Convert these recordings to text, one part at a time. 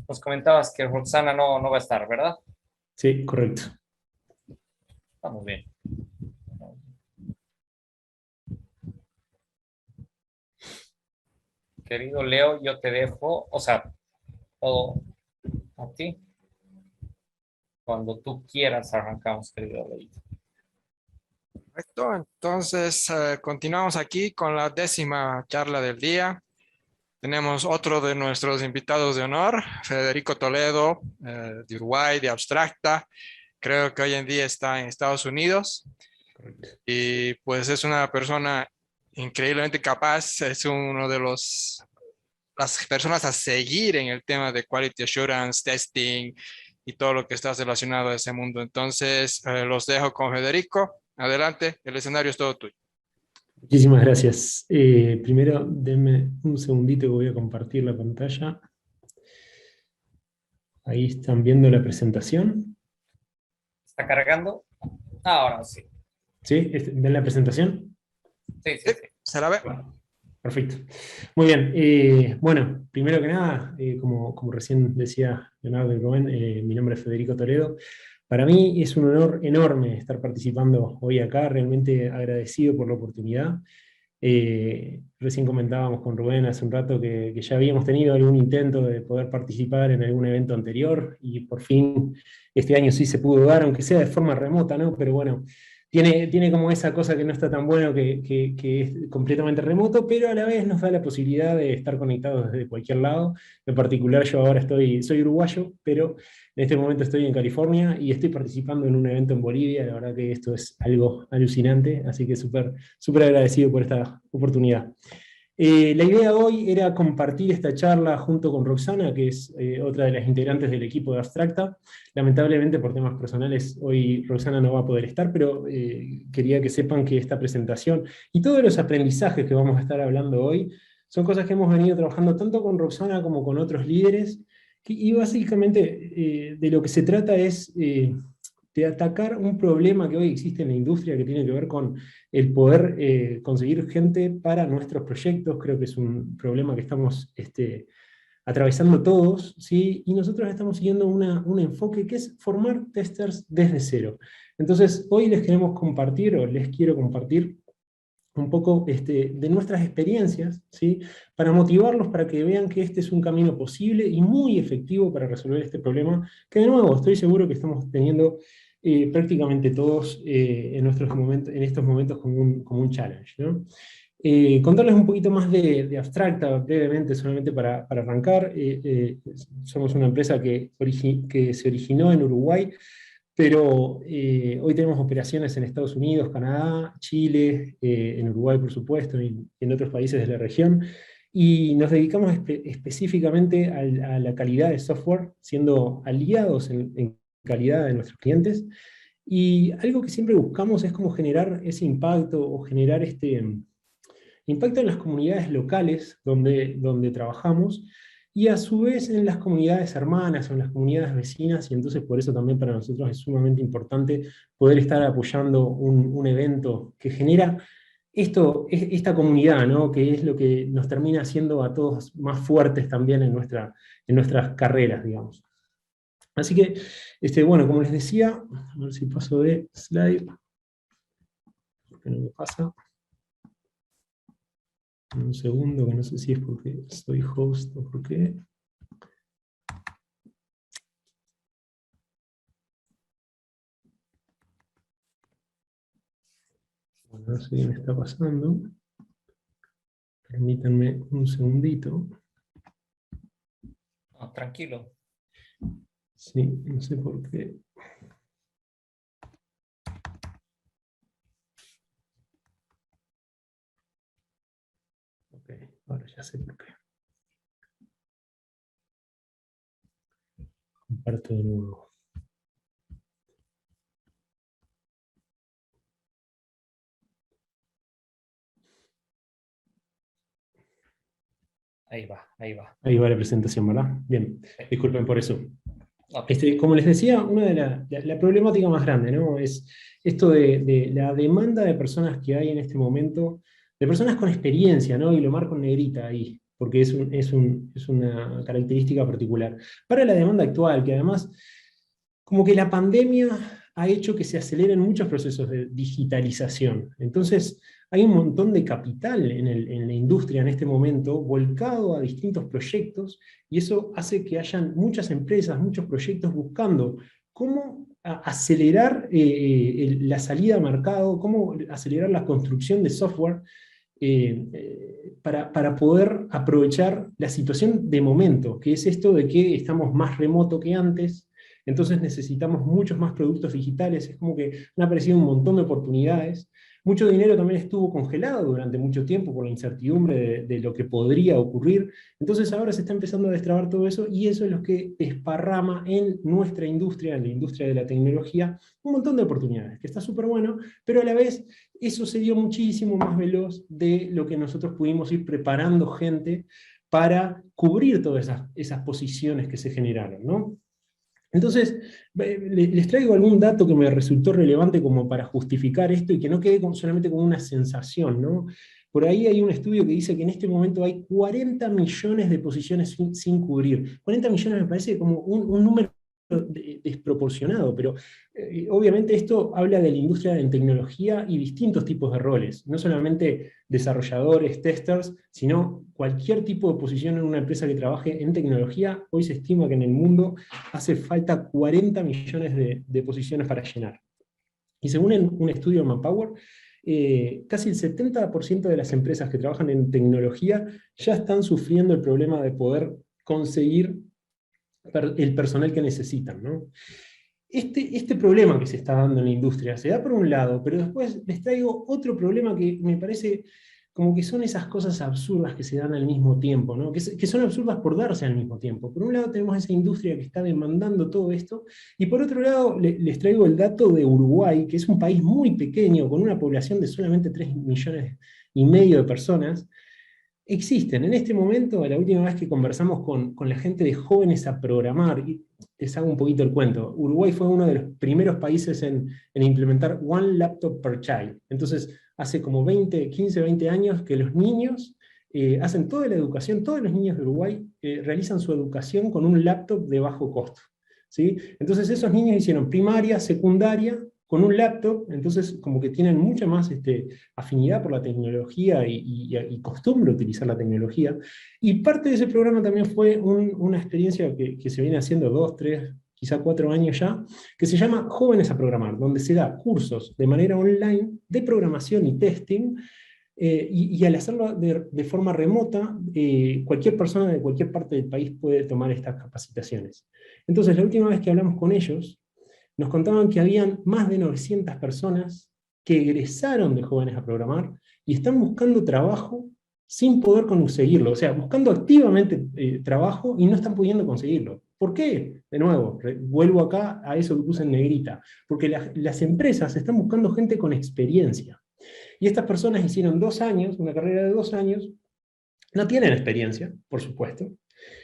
Nos comentabas que Roxana no va a estar, ¿verdad? Sí, correcto. Estamos bien. Querido Leo, yo te dejo, o sea, todo a ti. Cuando tú quieras arrancamos, querido Leo. Perfecto, entonces continuamos aquí con la 10ª charla del día. Tenemos otro de nuestros invitados de honor, Federico Toledo, de Uruguay, de Abstracta. Creo que hoy en día está en Estados Unidos Correcto. y pues es una persona increíblemente capaz, es uno de las personas a seguir en el tema de Quality Assurance, testing y todo lo que está relacionado a ese mundo. Entonces, los dejo con Federico. Adelante, el escenario es todo tuyo. Muchísimas gracias. Primero, denme un segundito que voy a compartir la pantalla. Ahí están viendo la presentación. ¿Está cargando? Ahora sí. ¿Sí? ¿Ven la presentación? Sí, Sí, sí, sí. se la ve. Perfecto. Muy bien. Bueno, primero que nada, como recién decía Leonardo y Rubén, mi nombre es Federico Toledo. Para mí es un honor enorme estar participando hoy acá, realmente agradecido por la oportunidad. Recién comentábamos con Rubén hace un rato que ya habíamos tenido algún intento de poder participar en algún evento anterior y por fin este año sí se pudo dar, aunque sea de forma remota, ¿no? Pero bueno, tiene como esa cosa que no está tan bueno que es completamente remoto, pero a la vez nos da la posibilidad de estar conectados desde cualquier lado. En particular yo ahora soy uruguayo, pero en este momento estoy en California y estoy participando en un evento en Bolivia. La verdad que esto es algo alucinante, así que súper agradecido por esta oportunidad. La idea hoy era compartir esta charla junto con Roxana, que es otra de las integrantes del equipo de Abstracta. Lamentablemente por temas personales hoy Roxana no va a poder estar, pero quería que sepan que esta presentación y todos los aprendizajes que vamos a estar hablando hoy son cosas que hemos venido trabajando tanto con Roxana como con otros líderes, y básicamente de lo que se trata es de atacar un problema que hoy existe en la industria que tiene que ver con el poder conseguir gente para nuestros proyectos. Creo que es un problema que estamos atravesando todos, ¿sí? Y nosotros estamos siguiendo un enfoque que es formar testers desde cero. Entonces, hoy les queremos compartir, o les quiero compartir, un poco de nuestras experiencias, ¿sí? Para motivarlos, para que vean que este es un camino posible y muy efectivo para resolver este problema, que de nuevo estoy seguro que estamos teniendo prácticamente todos en estos momentos como un challenge, ¿no? Contarles un poquito más de Abstracta brevemente, solamente para arrancar. Somos una empresa que se originó en Uruguay, pero hoy tenemos operaciones en Estados Unidos, Canadá, Chile, en Uruguay por supuesto, y en otros países de la región, y nos dedicamos específicamente a la calidad de software, siendo aliados en calidad de nuestros clientes, y algo que siempre buscamos es cómo generar ese impacto o generar impacto en las comunidades locales donde trabajamos, y a su vez en las comunidades hermanas o en las comunidades vecinas, y entonces por eso también para nosotros es sumamente importante poder estar apoyando un evento que genera esta comunidad, ¿no? Que es lo que nos termina haciendo a todos más fuertes también en nuestras carreras, digamos. Así que, bueno, como les decía, a ver si paso de slide, que no me pasa. Un segundo, que no sé si es porque soy host o por qué. Bueno, no sé qué me está pasando. Permítanme un segundito. No, tranquilo. Sí, no sé por qué. Ok, ahora ya sé por qué. Comparto de nuevo. Ahí va, ahí va. Ahí va la presentación, ¿verdad? Bien, disculpen por eso. Ok. Como les decía, una de la problemática más grande, ¿no? Es esto de la demanda de personas que hay en este momento, de personas con experiencia, ¿no? Y lo marco en negrita ahí. porque es una característica particular. Para la demanda actual, que además, como que la pandemia ha hecho que se aceleren muchos procesos de digitalización. Entonces, hay un montón de capital en la industria en este momento, volcado a distintos proyectos, y eso hace que hayan muchas empresas, muchos proyectos buscando cómo acelerar la salida a mercado, cómo acelerar la construcción de software para poder aprovechar la situación de momento, que es esto de que estamos más remoto que antes, entonces necesitamos muchos más productos digitales, es como que han aparecido un montón de oportunidades. Mucho dinero también estuvo congelado durante mucho tiempo por la incertidumbre de lo que podría ocurrir. Entonces ahora se está empezando a destrabar todo eso, y eso es lo que desparrama en nuestra industria, en la industria de la tecnología, un montón de oportunidades, que está súper bueno, pero a la vez eso se dio muchísimo más veloz de lo que nosotros pudimos ir preparando gente para cubrir todas esas posiciones que se generaron, ¿no? Entonces, les traigo algún dato que me resultó relevante como para justificar esto y que no quede solamente como una sensación, ¿no? Por ahí hay un estudio que dice que en este momento hay 40 millones de posiciones sin cubrir. 40 millones me parece como un número desproporcionado, pero obviamente esto habla de la industria en tecnología y distintos tipos de roles, no solamente desarrolladores, testers, sino cualquier tipo de posición en una empresa que trabaje en tecnología. Hoy se estima que en el mundo hace falta 40 millones de posiciones para llenar. Y según un estudio de Manpower, casi el 70% de las empresas que trabajan en tecnología ya están sufriendo el problema de poder conseguir el personal que necesitan, ¿no? Este problema que se está dando en la industria se da por un lado, pero después les traigo otro problema que me parece como que son esas cosas absurdas que se dan al mismo tiempo, ¿no? que son absurdas por darse al mismo tiempo. Por un lado tenemos esa industria que está demandando todo esto, y por otro lado les traigo el dato de Uruguay, que es un país muy pequeño, con una población de solamente 3,5 millones de personas. Existen en este momento, la última vez que conversamos con la gente de Jóvenes a Programar, y les hago un poquito el cuento, Uruguay fue uno de los primeros países en implementar One Laptop per Child. Entonces, hace como 15, 20 años que los niños hacen toda la educación, todos los niños de Uruguay realizan su educación con un laptop de bajo costo, ¿sí? Entonces esos niños hicieron primaria, secundaria, con un laptop, entonces como que tienen mucha más afinidad por la tecnología y costumbre utilizar la tecnología. Y parte de ese programa también fue una experiencia que se viene haciendo 2, 3, quizá 4 años ya, que se llama Jóvenes a Programar, donde se da cursos de manera online de programación y testing, y al hacerlo de forma remota, cualquier persona de cualquier parte del país puede tomar estas capacitaciones. Entonces, la última vez que hablamos con ellos, nos contaban que habían más de 900 personas que egresaron de Jóvenes a Programar y están buscando trabajo sin poder conseguirlo, o sea, buscando activamente trabajo y no están pudiendo conseguirlo. ¿Por qué? De nuevo, vuelvo acá a eso que puse en negrita, porque las empresas están buscando gente con experiencia. Y estas personas hicieron 2 años, una carrera de 2 años, no tienen experiencia, por supuesto,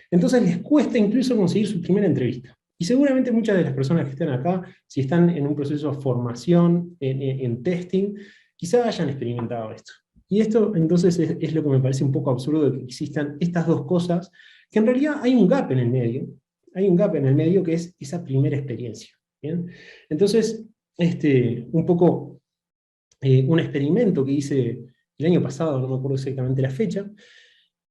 entonces les cuesta incluso conseguir su primera entrevista. Y seguramente muchas de las personas que están acá, si están en un proceso de formación, en testing, quizá hayan experimentado esto. Y esto entonces es lo que me parece un poco absurdo, de que existan estas dos cosas, que en realidad hay un gap en el medio, que es esa primera experiencia. ¿Bien? Entonces, un poco un experimento que hice el año pasado, no me acuerdo exactamente la fecha,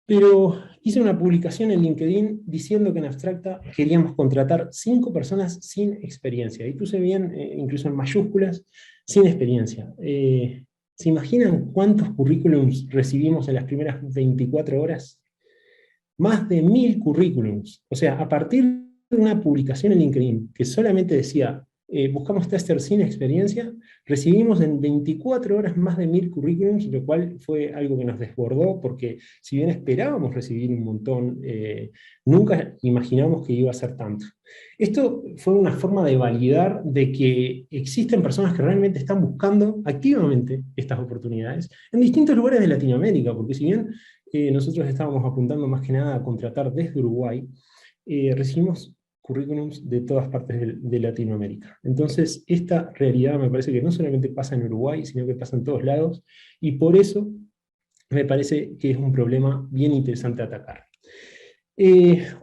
pero hice una publicación en LinkedIn diciendo que en Abstracta queríamos contratar 5 personas sin experiencia. Y puse bien, incluso en mayúsculas, sin experiencia. ¿Se imaginan cuántos currículums recibimos en las primeras 24 horas? Más de 1000 currículums. O sea, a partir de una publicación en LinkedIn que solamente decía buscamos testers sin experiencia, recibimos en 24 horas más de 1000 currículums, lo cual fue algo que nos desbordó, porque si bien esperábamos recibir un montón, nunca imaginamos que iba a ser tanto. Esto fue una forma de validar de que existen personas que realmente están buscando activamente estas oportunidades en distintos lugares de Latinoamérica, porque si bien nosotros estábamos apuntando más que nada a contratar desde Uruguay, recibimos currículums de todas partes de Latinoamérica. Entonces, esta realidad me parece que no solamente pasa en Uruguay, sino que pasa en todos lados, y por eso me parece que es un problema bien interesante a atacar.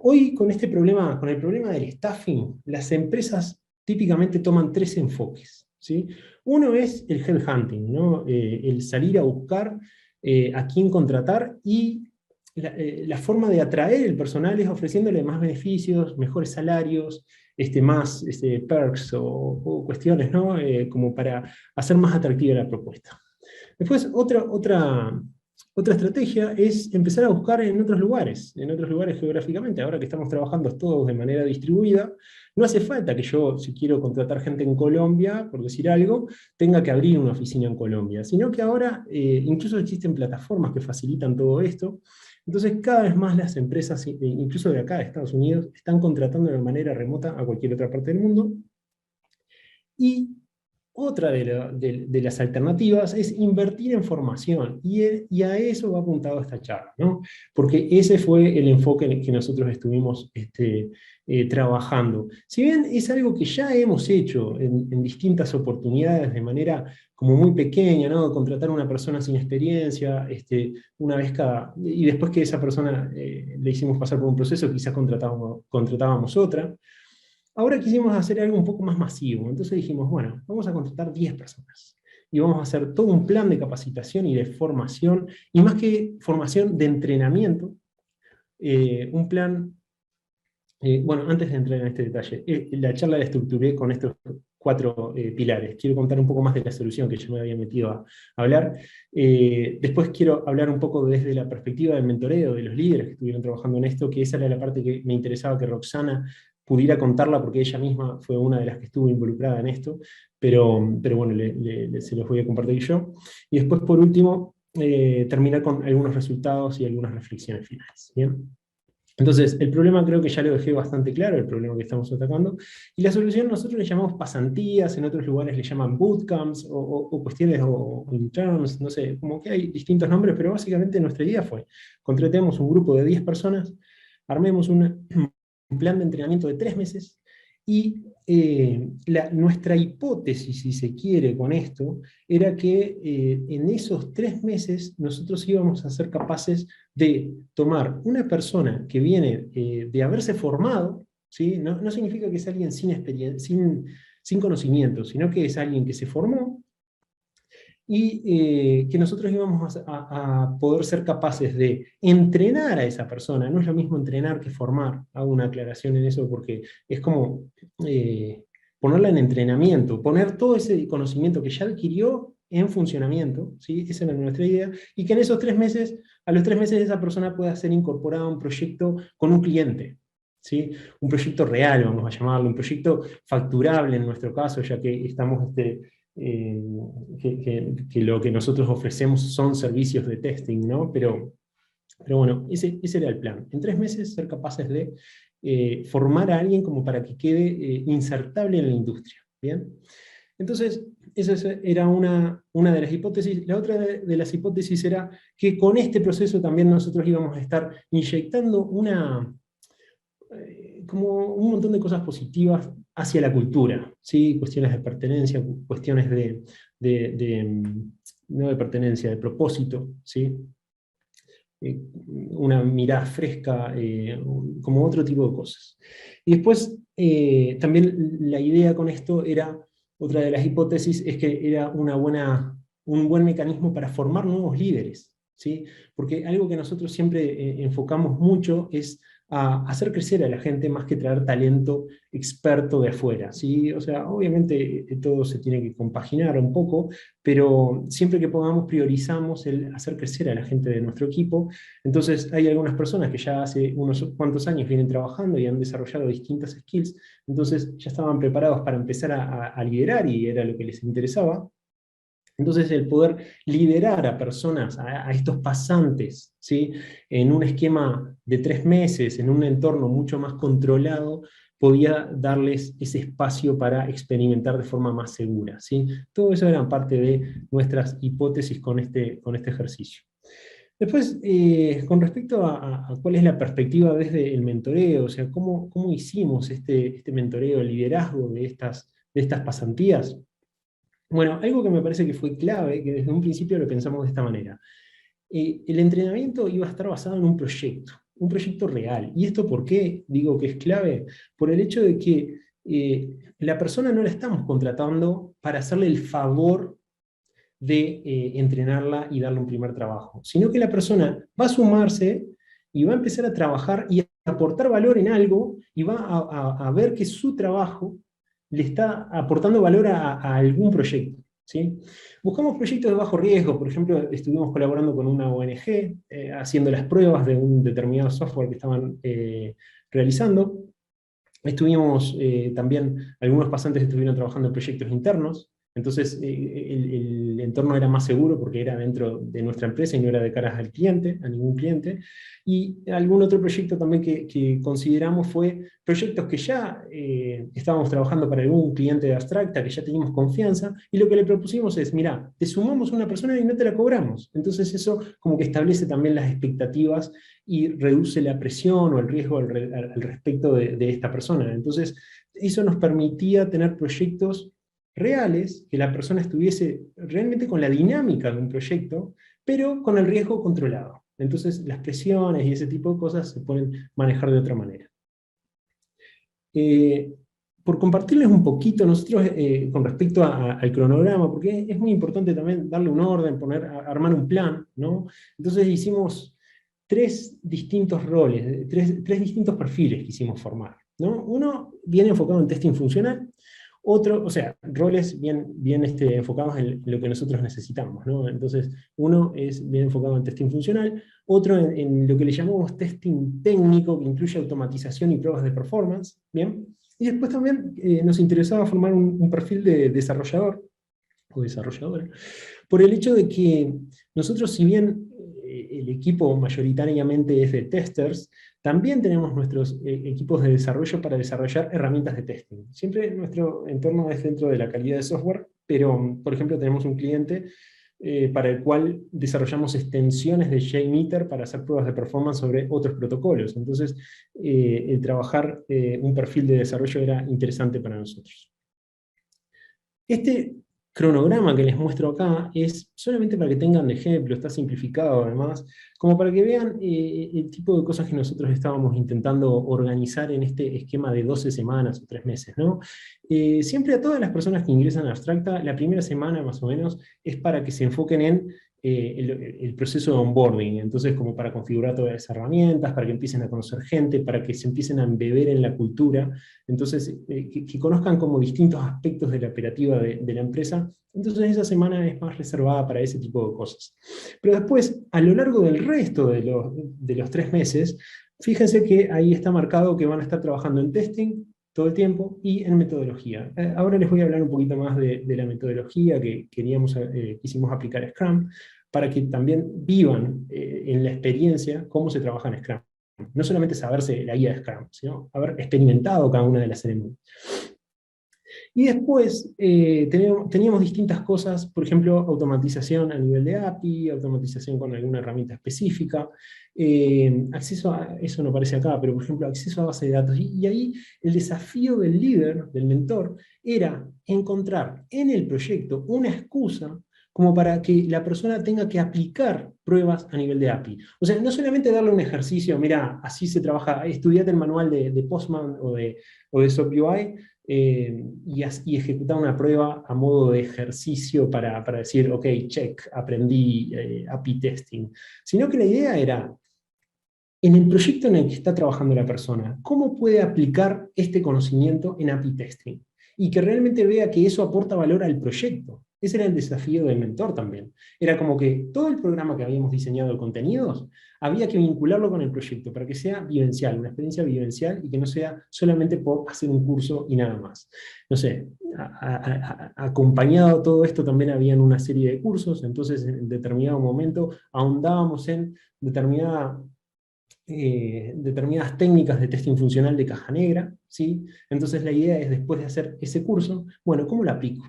Hoy con este problema, con el problema del staffing, las empresas típicamente toman tres enfoques, ¿sí? Uno es el headhunting, ¿no? El salir a buscar a quién contratar, y la forma de atraer el personal es ofreciéndole más beneficios, mejores salarios, más perks o cuestiones, ¿no? Como para hacer más atractiva la propuesta. Después, otra estrategia es empezar a buscar en otros lugares geográficamente. Ahora que estamos trabajando todos de manera distribuida, no hace falta que yo, si quiero contratar gente en Colombia, por decir algo, tenga que abrir una oficina en Colombia, sino que ahora incluso existen plataformas que facilitan todo esto. Entonces, cada vez más las empresas, incluso de acá de Estados Unidos, están contratando de manera remota a cualquier otra parte del mundo. Y otra de las alternativas es invertir en formación, y a eso va apuntado esta charla, ¿no? Porque ese fue el enfoque en el que nosotros estuvimos trabajando. Si bien es algo que ya hemos hecho en distintas oportunidades de manera como muy pequeña, ¿no? Contratar a una persona sin experiencia, una vez y después que esa persona le hicimos pasar por un proceso, quizás contratábamos otra. Ahora quisimos hacer algo un poco más masivo, entonces dijimos, bueno, vamos a contratar 10 personas. Y vamos a hacer todo un plan de capacitación y de formación, y más que formación, de entrenamiento, un plan, bueno, antes de entrar en este detalle, la charla la estructuré con estos 4 pilares. Quiero contar un poco más de la solución que yo me había metido a hablar. Después quiero hablar un poco desde la perspectiva del mentoreo, de los líderes que estuvieron trabajando en esto, que esa era la parte que me interesaba que Roxana pudiera contarla, porque ella misma fue una de las que estuvo involucrada en esto, pero bueno, se los voy a compartir yo. Y después, por último, terminar con algunos resultados y algunas reflexiones finales. ¿Bien? Entonces, el problema creo que ya lo dejé bastante claro, el problema que estamos atacando, y la solución nosotros le llamamos pasantías, en otros lugares le llaman bootcamps, o cuestiones, o interns, no sé, como que hay distintos nombres, pero básicamente nuestra idea fue, contratemos un grupo de 10 personas, armemos un plan de entrenamiento de 3 meses, y nuestra hipótesis, si se quiere, con esto, era que en esos 3 meses nosotros íbamos a ser capaces de tomar una persona que viene de haberse formado, ¿sí? No significa que es alguien sin experiencia, sin conocimiento, sino que es alguien que se formó, y que nosotros íbamos a poder ser capaces de entrenar a esa persona. No es lo mismo entrenar que formar. Hago una aclaración en eso porque es como ponerla en entrenamiento, poner todo ese conocimiento que ya adquirió en funcionamiento, ¿sí? Esa era nuestra idea, y que en esos 3 meses, a los 3 meses esa persona pueda ser incorporada a un proyecto con un cliente, ¿sí? Un proyecto real, vamos a llamarlo, un proyecto facturable en nuestro caso, ya que estamos que lo que nosotros ofrecemos son servicios de testing, ¿no? Pero bueno, ese era el plan. En 3 meses ser capaces de formar a alguien como para que quede insertable en la industria. ¿Bien? Entonces, esa era una de las hipótesis. La otra de las hipótesis era que con este proceso también nosotros íbamos a estar inyectando como un montón de cosas positivas hacia la cultura, ¿sí? Cuestiones de pertenencia, cuestiones no de pertenencia, de propósito, ¿sí? Una mirada fresca, como otro tipo de cosas. Y después, también la idea con esto era, otra de las hipótesis, es que era un buen mecanismo para formar nuevos líderes, ¿sí? Porque algo que nosotros siempre enfocamos mucho es a hacer crecer a la gente más que traer talento experto de afuera, ¿sí? O sea, obviamente todo se tiene que compaginar un poco, pero siempre que podamos priorizamos el hacer crecer a la gente de nuestro equipo. Entonces hay algunas personas que ya hace unos cuantos años vienen trabajando y han desarrollado distintas skills, entonces ya estaban preparados para empezar a liderar, y era lo que les interesaba. Entonces el poder liderar a personas, a estos pasantes, ¿sí? En un esquema de 3 meses, en un entorno mucho más controlado, podía darles ese espacio para experimentar de forma más segura, ¿sí? Todo eso era parte de nuestras hipótesis con este ejercicio. Después, con respecto a cuál es la perspectiva desde el mentoreo, o sea, cómo hicimos este mentoreo, el liderazgo de estas pasantías. Bueno, algo que me parece que fue clave, que desde un principio lo pensamos de esta manera. el entrenamiento iba a estar basado en un proyecto real. ¿Y esto por qué digo que es clave? Por el hecho de que la persona no la estamos contratando para hacerle el favor de entrenarla y darle un primer trabajo, sino que la persona va a sumarse y va a empezar a trabajar y a aportar valor en algo y va a ver que su trabajo le está aportando valor a algún proyecto. ¿Sí? Buscamos proyectos de bajo riesgo, por ejemplo, estuvimos colaborando con una ONG, haciendo las pruebas de un determinado software que estaban realizando. Estuvimos también, algunos pasantes estuvieron trabajando en proyectos internos, entonces el entorno era más seguro porque era dentro de nuestra empresa y no era de cara al cliente, a ningún cliente. Y algún otro proyecto también que consideramos fue proyectos que ya estábamos trabajando para algún cliente de Abstracta, que ya teníamos confianza, y lo que le propusimos es, mira, te sumamos una persona y no te la cobramos. Entonces eso como que establece también las expectativas y reduce la presión o el riesgo al respecto de esta persona. Entonces, eso nos permitía tener proyectos reales, que la persona estuviese realmente con la dinámica de un proyecto, pero con el riesgo controlado. Entonces, las presiones y ese tipo de cosas se pueden manejar de otra manera. Por compartirles un poquito, nosotros con respecto al cronograma, porque es muy importante también darle un orden, armar un plan, ¿no? Entonces hicimos 3 distintos roles, 3 distintos perfiles que quisimos formar, ¿no? Uno bien enfocado en testing funcional, otro, o sea, roles bien enfocados en lo que nosotros necesitamos, ¿no? Entonces, uno es bien enfocado en testing funcional, otro en lo que le llamamos testing técnico, que incluye automatización y pruebas de performance, ¿bien? Y después también nos interesaba formar un perfil de desarrollador o desarrolladora, por el hecho de que nosotros, si bien el equipo mayoritariamente es de testers, también tenemos nuestros equipos de desarrollo para desarrollar herramientas de testing. Siempre nuestro entorno es dentro de la calidad de software, pero, por ejemplo, tenemos un cliente para el cual desarrollamos extensiones de JMeter para hacer pruebas de performance sobre otros protocolos. Entonces, el trabajar un perfil de desarrollo era interesante para nosotros. Este cronograma que les muestro acá es solamente para que tengan de ejemplo, está simplificado además, como para que vean el tipo de cosas que nosotros estábamos intentando organizar en este esquema de 12 semanas o 3 meses, ¿no? Siempre a todas las personas que ingresan a Abstracta, la primera semana más o menos es para que se enfoquen en el proceso de onboarding, entonces como para configurar todas las herramientas, para que empiecen a conocer gente, para que se empiecen a embeber en la cultura, entonces que conozcan como distintos aspectos de la operativa de la empresa. Entonces esa semana es más reservada para ese tipo de cosas. Pero después, a lo largo del resto de los 3 meses, fíjense que ahí está marcado que van a estar trabajando en testing todo el tiempo y en metodología. Ahora les voy a hablar un poquito más de la metodología que quisimos aplicar a Scrum, para que también vivan en la experiencia cómo se trabaja en Scrum. No solamente saberse la guía de Scrum, sino haber experimentado cada una de las ceremonias. Y después teníamos distintas cosas, por ejemplo, automatización a nivel de API, automatización con alguna herramienta específica, acceso a, eso no aparece acá, pero por ejemplo, acceso a base de datos. Y ahí el desafío del líder, del mentor, era encontrar en el proyecto una excusa como para que la persona tenga que aplicar pruebas a nivel de API. O sea, no solamente darle un ejercicio, mira, así se trabaja, estudiate el manual de Postman o de SoapUI, y ejecutar una prueba a modo de ejercicio para decir, ok, check, aprendí API testing. Sino que la idea era, en el proyecto en el que está trabajando la persona, ¿cómo puede aplicar este conocimiento en API testing? Y que realmente vea que eso aporta valor al proyecto. Ese era el desafío del mentor también. Era como que todo el programa que habíamos diseñado de contenidos, había que vincularlo con el proyecto para que sea vivencial, una experiencia vivencial y que no sea solamente por hacer un curso y nada más. No sé, acompañado a todo esto también habían una serie de cursos, entonces en determinado momento ahondábamos en determinadas técnicas de testing funcional de caja negra, ¿sí? Entonces la idea es, después de hacer ese curso, bueno, ¿cómo lo aplico?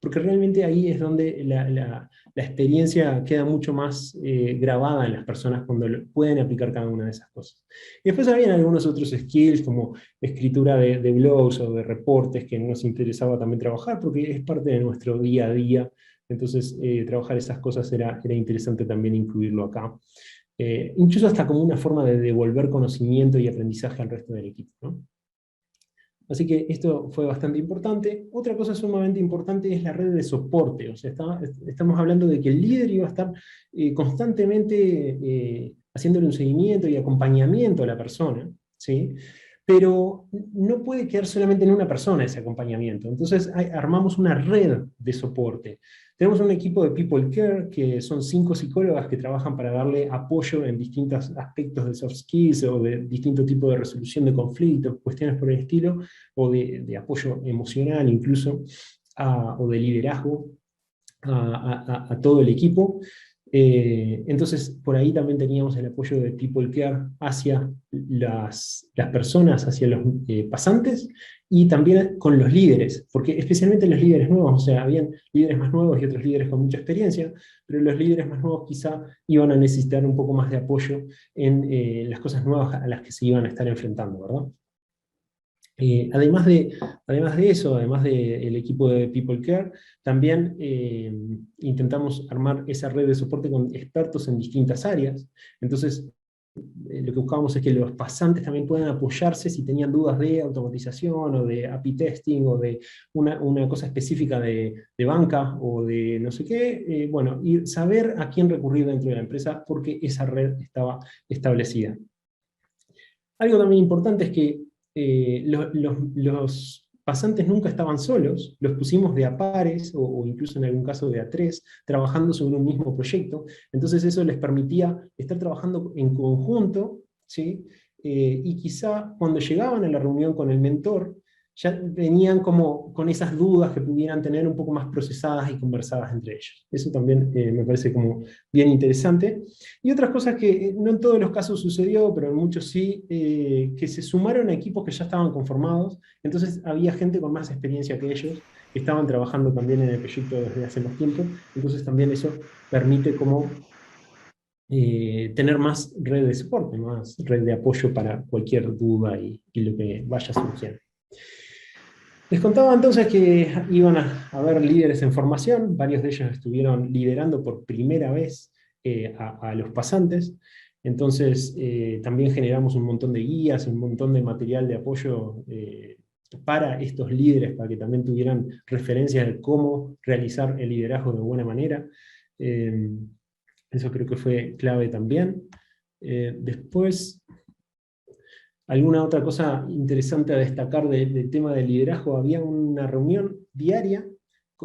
Porque realmente ahí es donde la experiencia queda mucho más grabada en las personas cuando pueden aplicar cada una de esas cosas. Y después habían algunos otros skills como escritura de blogs o de reportes que nos interesaba también trabajar porque es parte de nuestro día a día Entonces, trabajar esas cosas era interesante también incluirlo acá. Incluso hasta como una forma de devolver conocimiento y aprendizaje al resto del equipo, ¿no? Así que esto fue bastante importante. Otra cosa sumamente importante es la red de soporte. O sea, estamos hablando de que el líder iba a estar constantemente haciéndole un seguimiento y acompañamiento a la persona, ¿sí? Pero no puede quedar solamente en una persona ese acompañamiento. Entonces armamos una red de soporte. Tenemos un equipo de People Care, que son 5 psicólogas que trabajan para darle apoyo en distintos aspectos de soft skills o de distinto tipo de resolución de conflictos, cuestiones por el estilo, o de apoyo emocional incluso, o de liderazgo a todo el equipo. Entonces, por ahí también teníamos el apoyo de People Care hacia las personas, hacia los pasantes, y también con los líderes, porque especialmente los líderes nuevos, o sea, habían líderes más nuevos y otros líderes con mucha experiencia, pero los líderes más nuevos quizá iban a necesitar un poco más de apoyo en las cosas nuevas a las que se iban a estar enfrentando, ¿verdad? Además de eso, además del equipo de People Care, también intentamos armar esa red de soporte con expertos en distintas áreas. Entonces, lo que buscábamos es que los pasantes también puedan apoyarse si tenían dudas de automatización o de API testing o de una cosa específica de banca o de no sé qué, bueno, y saber a quién recurrir dentro de la empresa porque esa red estaba establecida. Algo también importante es que los pasantes nunca estaban solos, los pusimos de a pares, o incluso en algún caso de a tres, trabajando sobre un mismo proyecto. Entonces eso les permitía estar trabajando en conjunto, ¿sí? Y quizá cuando llegaban a la reunión con el mentor, ya venían como con esas dudas que pudieran tener un poco más procesadas y conversadas entre ellos. Eso también me parece como bien interesante. Y otras cosas que no en todos los casos sucedió, pero en muchos sí, que se sumaron a equipos que ya estaban conformados, entonces había gente con más experiencia que ellos, que estaban trabajando también en el proyecto desde hace más tiempo, entonces también eso permite como tener más red de soporte, más red de apoyo para cualquier duda y lo que vaya surgiendo. Les contaba entonces que iban a haber líderes en formación, varios de ellos estuvieron liderando por primera vez a los pasantes, entonces también generamos un montón de guías, un montón de material de apoyo para estos líderes, para que también tuvieran referencias de cómo realizar el liderazgo de buena manera. Eso creo que fue clave también. Después, alguna otra cosa interesante a destacar del tema del liderazgo, había una reunión diaria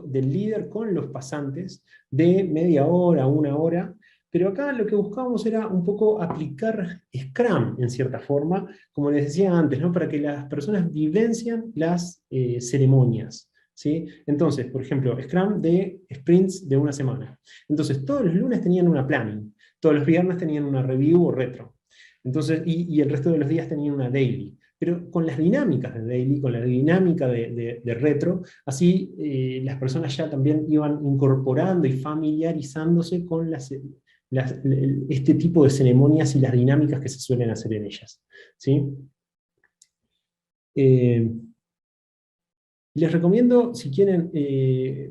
del líder con los pasantes de media hora, una hora, pero acá lo que buscábamos era un poco aplicar Scrum en cierta forma, como les decía antes, ¿no? Para que las personas vivencian las ceremonias, ¿sí? Entonces, por ejemplo, Scrum de sprints de una semana. Entonces, todos los lunes tenían una planning, todos los viernes tenían una review o retro. Entonces, y el resto de los días tenían una daily. Pero con las dinámicas de daily, con la dinámica de retro, así las personas ya también iban incorporando y familiarizándose con este tipo de ceremonias y las dinámicas que se suelen hacer en ellas, ¿sí? Les recomiendo, si quieren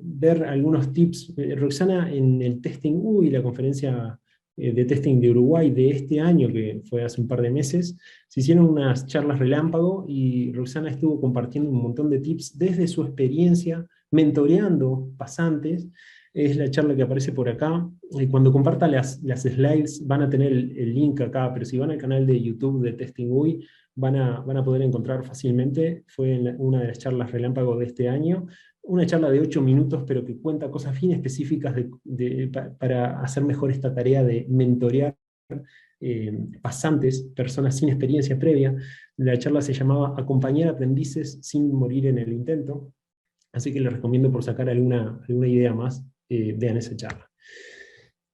ver algunos tips, Roxana en el Testing UI, la conferencia de testing de Uruguay de este año, que fue hace un par de meses, se hicieron unas charlas relámpago y Roxana estuvo compartiendo un montón de tips desde su experiencia, mentoreando pasantes. Es la charla que aparece por acá. Cuando comparta las slides van a tener el link acá, pero si van al canal de YouTube de Testing UI, van a poder encontrar fácilmente. Fue una de las charlas relámpago de este año. Una charla de 8 minutos, pero que cuenta cosas bien específicas para hacer mejor esta tarea de mentorear pasantes, personas sin experiencia previa. La charla se llamaba Acompañar aprendices sin morir en el intento. Así que les recomiendo, por sacar alguna idea más, vean esa charla.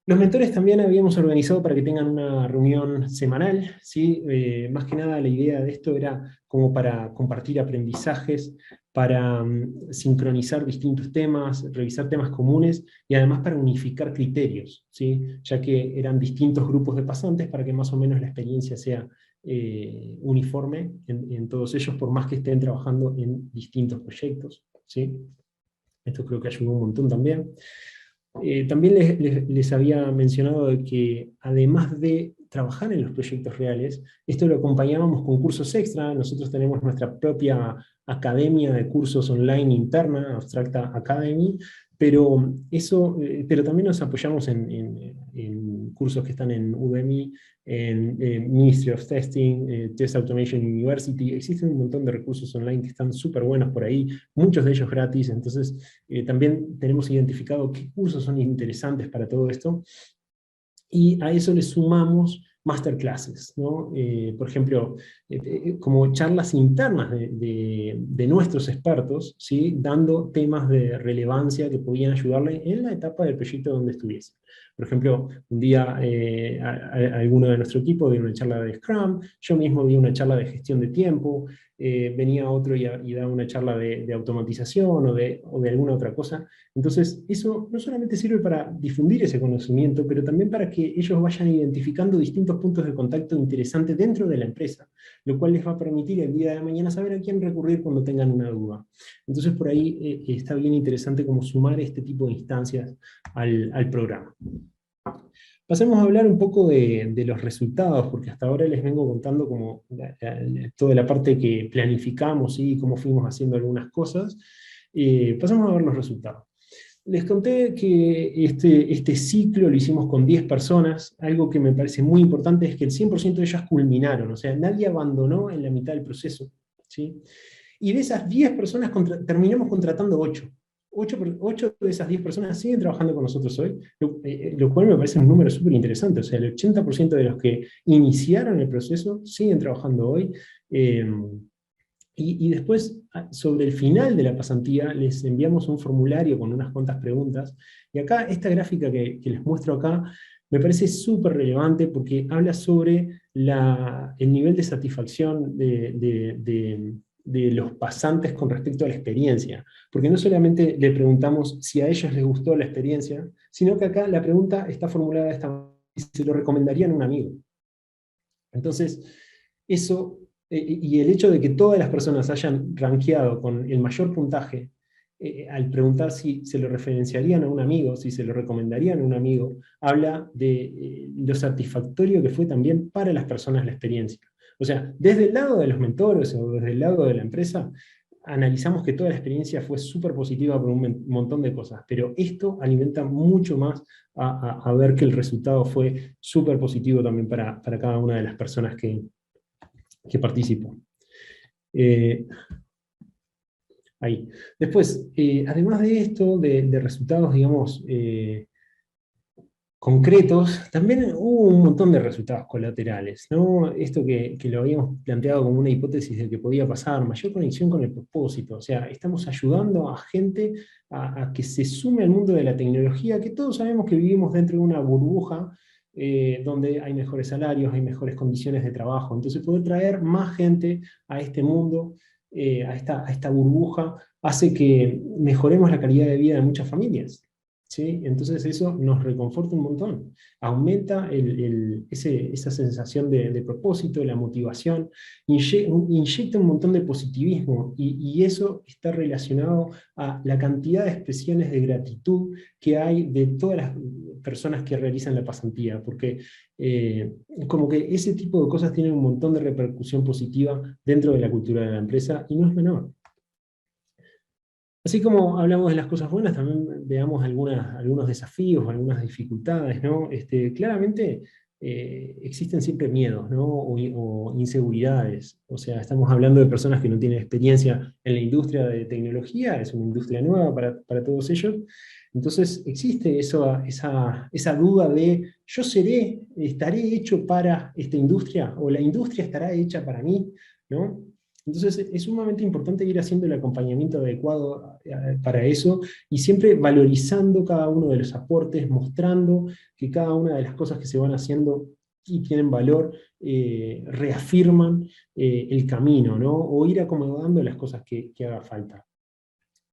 Los mentores también habíamos organizado para que tengan una reunión semanal, ¿sí? Más que nada la idea de esto era como para compartir aprendizajes, para sincronizar distintos temas, revisar temas comunes y además para unificar criterios, ¿sí? Ya que eran distintos grupos de pasantes para que más o menos la experiencia sea uniforme en todos ellos, por más que estén trabajando en distintos proyectos, ¿sí? Esto creo que ayudó un montón también. También les había mencionado de que además de trabajar en los proyectos reales, esto lo acompañábamos con cursos extra. Nosotros tenemos nuestra propia academia de cursos online interna, Abstracta Academy, pero también nos apoyamos en cursos que están en Udemy, en Ministry of Testing, Test Automation University. Existen un montón de recursos online que están súper buenos por ahí, muchos de ellos gratis. Entonces también tenemos identificado qué cursos son interesantes para todo esto, y a eso le sumamos masterclasses, ¿no? Por ejemplo, como charlas internas de nuestros expertos, ¿sí? Dando temas de relevancia que podían ayudarle en la etapa del proyecto donde estuviese. Por ejemplo, un día alguno de nuestro equipo dio una charla de Scrum, yo mismo di una charla de gestión de tiempo, venía otro y daba una charla de automatización o de alguna otra cosa. Entonces, eso no solamente sirve para difundir ese conocimiento, pero también para que ellos vayan identificando distintos puntos de contacto interesantes dentro de la empresa, lo cual les va a permitir el día de mañana saber a quién recurrir cuando tengan una duda. Entonces, por ahí está bien interesante como sumar este tipo de instancias al programa. Pasemos a hablar un poco de los resultados, porque hasta ahora les vengo contando como toda la parte que planificamos y cómo fuimos haciendo algunas cosas. Pasemos a ver los resultados. Les conté que este ciclo lo hicimos con 10 personas. Algo que me parece muy importante es que el 100% de ellas culminaron, o sea, nadie abandonó en la mitad del proceso, ¿sí? Y de esas 10 personas terminamos contratando 8. 8 de esas 10 personas siguen trabajando con nosotros hoy, lo cual me parece un número súper interesante. O sea, el 80% de los que iniciaron el proceso siguen trabajando hoy. Y después, sobre el final de la pasantía, les enviamos un formulario con unas cuantas preguntas. Y acá, esta gráfica que les muestro acá, me parece súper relevante porque habla sobre el nivel de satisfacción de los pasantes con respecto a la experiencia. Porque no solamente le preguntamos si a ellos les gustó la experiencia, sino que acá la pregunta está formulada de esta manera: ¿se lo recomendarían a un amigo? Entonces, eso, y el hecho de que todas las personas hayan rankeado con el mayor puntaje, al preguntar si se lo referenciarían a un amigo, si se lo recomendarían a un amigo, habla de lo satisfactorio que fue también para las personas la experiencia. O sea, desde el lado de los mentores o desde el lado de la empresa, analizamos que toda la experiencia fue súper positiva por un montón de cosas, pero esto alimenta mucho más a ver que el resultado fue súper positivo también para cada una de las personas que participó. Ahí. Después, además de esto, de resultados, digamos, concretos, también hubo un montón de resultados colaterales, ¿no? Esto que lo habíamos planteado como una hipótesis de que podía pasar, mayor conexión con el propósito. O sea, estamos ayudando a gente a que se sume al mundo de la tecnología, que todos sabemos que vivimos dentro de una burbuja donde hay mejores salarios, hay mejores condiciones de trabajo. Entonces, poder traer más gente a este mundo, a esta burbuja, hace que mejoremos la calidad de vida de muchas familias. ¿Sí? Entonces eso nos reconforta un montón, aumenta esa sensación de propósito, la motivación, inyecta un montón de positivismo, y eso está relacionado a la cantidad de expresiones de gratitud que hay de todas las personas que realizan la pasantía, porque como que ese tipo de cosas tienen un montón de repercusión positiva dentro de la cultura de la empresa, y no es menor. Así como hablamos de las cosas buenas, también veamos algunos desafíos, algunas dificultades, ¿no? Claramente existen siempre miedos, ¿no? O inseguridades. O sea, estamos hablando de personas que no tienen experiencia en la industria de tecnología, es una industria nueva para todos ellos. Entonces existe esa duda de: ¿yo estaré hecho para esta industria? ¿O la industria estará hecha para mí? ¿No? Entonces es sumamente importante ir haciendo el acompañamiento adecuado para eso, y siempre valorizando cada uno de los aportes, mostrando que cada una de las cosas que se van haciendo y tienen valor, reafirman el camino, ¿no? O ir acomodando las cosas que haga falta.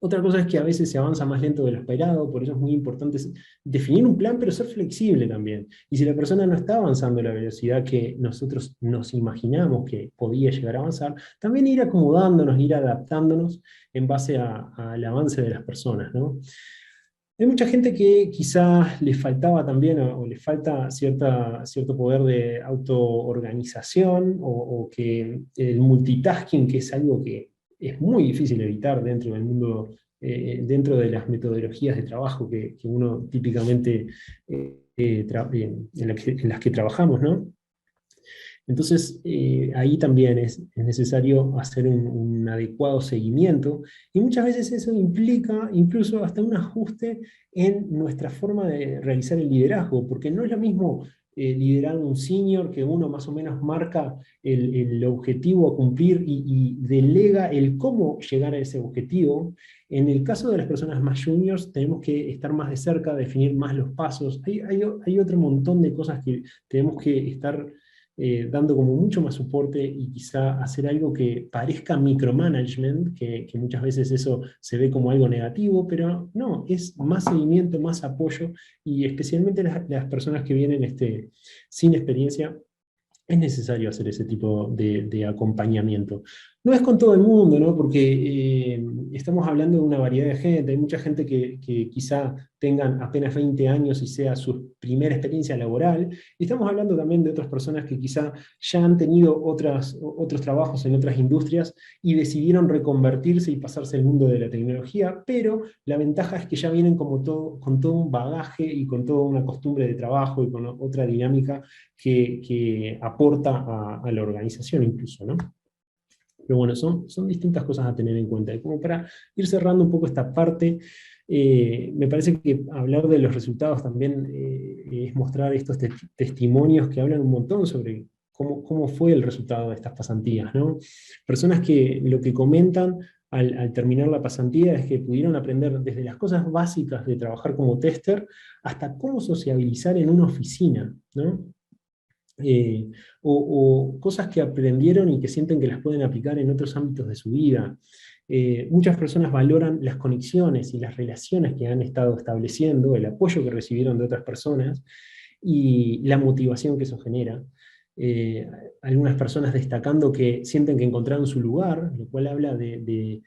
Otra cosa es que a veces se avanza más lento de lo esperado, por eso es muy importante definir un plan, pero ser flexible también. Y si la persona no está avanzando a la velocidad que nosotros nos imaginamos que podía llegar a avanzar, también ir acomodándonos, ir adaptándonos en base al avance de las personas, ¿no? Hay mucha gente que quizá le faltaba también o le falta cierto poder de autoorganización o que el multitasking, que es algo que es muy difícil evitar dentro del mundo, dentro de las metodologías de trabajo que uno típicamente en las que trabajamos, ¿no? Entonces, ahí también es necesario hacer un adecuado seguimiento y muchas veces eso implica incluso hasta un ajuste en nuestra forma de realizar el liderazgo, porque no es lo mismo liderar un senior que uno más o menos marca el objetivo a cumplir y delega el cómo llegar a ese objetivo. En el caso de las personas más juniors, tenemos que estar más de cerca, definir más los pasos. Hay otro montón de cosas que tenemos que estar dando como mucho más soporte y quizá hacer algo que parezca micromanagement, que muchas veces eso se ve como algo negativo, pero no, es más seguimiento, más apoyo, y especialmente las personas que vienen sin experiencia, es necesario hacer ese tipo de acompañamiento. No es con todo el mundo, ¿no? Porque estamos hablando de una variedad de gente. Hay mucha gente que quizá tengan apenas 20 años y sea su primera experiencia laboral. Y estamos hablando también de otras personas que quizá ya han tenido otros trabajos en otras industrias y decidieron reconvertirse y pasarse al mundo de la tecnología, pero la ventaja es que ya vienen con todo un bagaje y con toda una costumbre de trabajo y con otra dinámica que aporta a la organización incluso, ¿no? Pero bueno, son distintas cosas a tener en cuenta. Y como para ir cerrando un poco esta parte, me parece que hablar de los resultados también es mostrar estos testimonios que hablan un montón sobre cómo fue el resultado de estas pasantías, ¿no? Personas que lo que comentan al terminar la pasantía es que pudieron aprender desde las cosas básicas de trabajar como tester hasta cómo sociabilizar en una oficina, ¿no? O cosas que aprendieron y que sienten que las pueden aplicar en otros ámbitos de su vida. Muchas personas valoran las conexiones y las relaciones que han estado estableciendo, el apoyo que recibieron de otras personas y la motivación que eso genera. Eh, Algunas personas destacando que sienten que encontraron su lugar, lo cual habla de